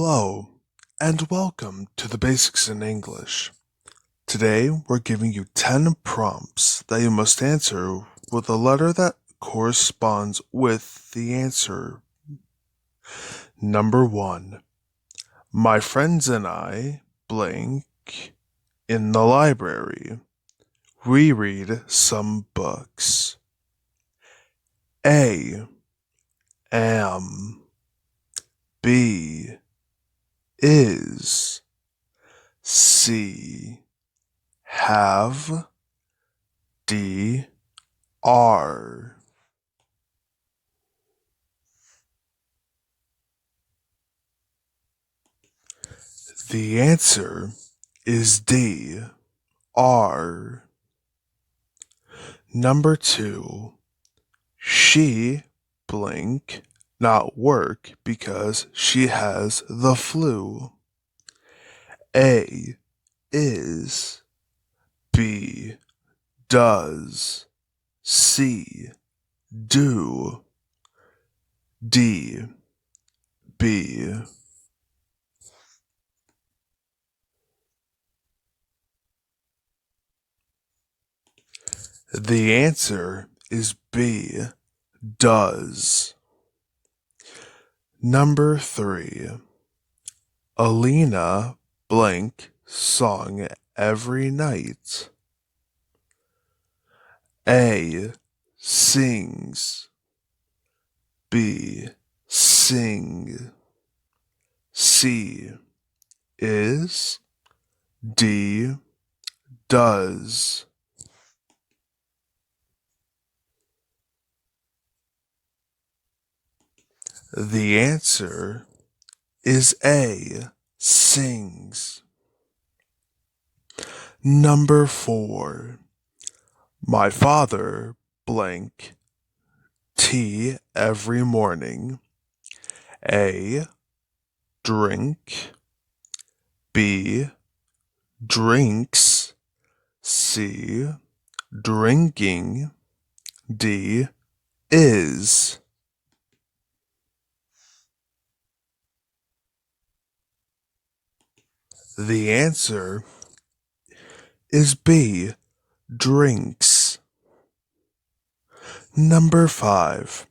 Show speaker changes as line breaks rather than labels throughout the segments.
Hello, and welcome to the Basics in English. Today, we're giving you 10 prompts that you must answer with a letter that corresponds with the answer. Number 1. My friends and I blank in the library. We read some books. A. Am. B. Is. C. Have. D. Are. The answer is D. Are. Number 2. She blank not work because she has the flu. A. Is. B. Does. C. Do. D. B. The answer is B. Does. Number 3. Alina blank song every night. A. Sings. B. Sing. C. Is. D. Does. The answer is A. Sings. Number 4. My father blank tea every morning. A. Drink. B. Drinks. C. Drinking. D. Is. The answer is B. Drinks. Number 5.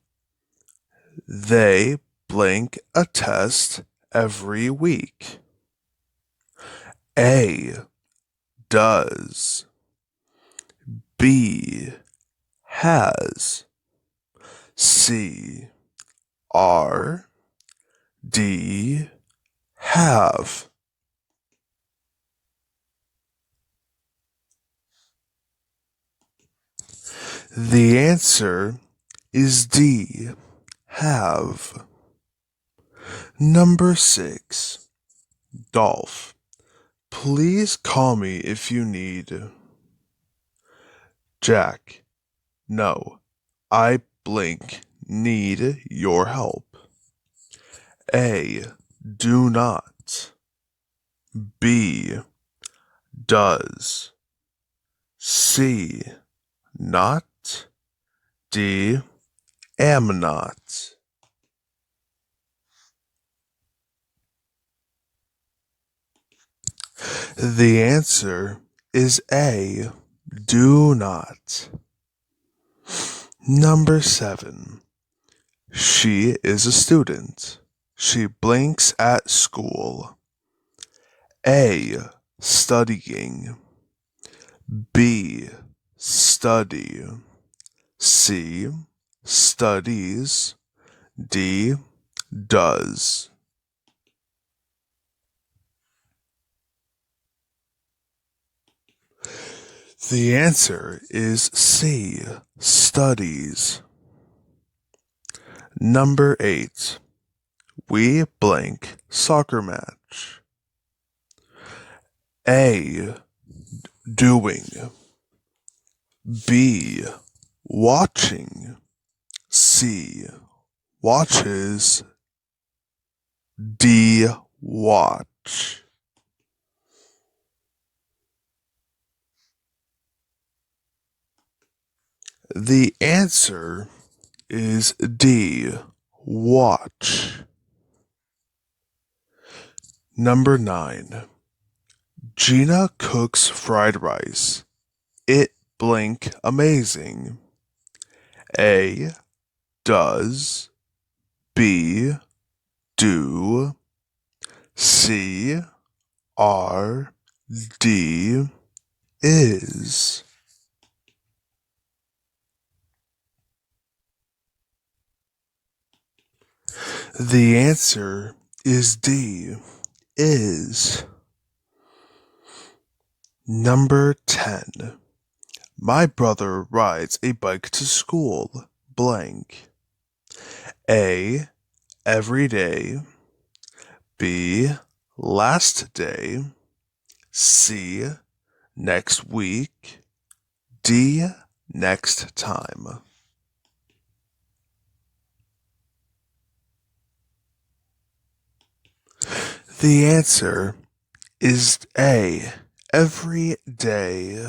They blank a test every week. A. Does. B. Has. C. Are. D. Have. The answer is D. Have. Number 6. Dolph. Please call me if you need. Jack. No. I blink need your help. A. Do not. B. Does. C. Not. D. Am not. The answer is A. Do not. Number 7. She is a student. She blinks at school. A. Studying. B. Study. C. Studies. D. Does. The answer is C. Studies. Number 8. We blank soccer match. A. Doing. B. Watching. C. Watches. D. Watch. The answer is D. Watch. Number 9. Gina cooks fried rice. It blank amazing. A. Does. B. Do. C. R. D. Is. The answer is D. Is. Number 10. My brother rides a bike to school. Blank. A. Every day. B. Last day. C. Next week. D. Next time. The answer is A. Every day.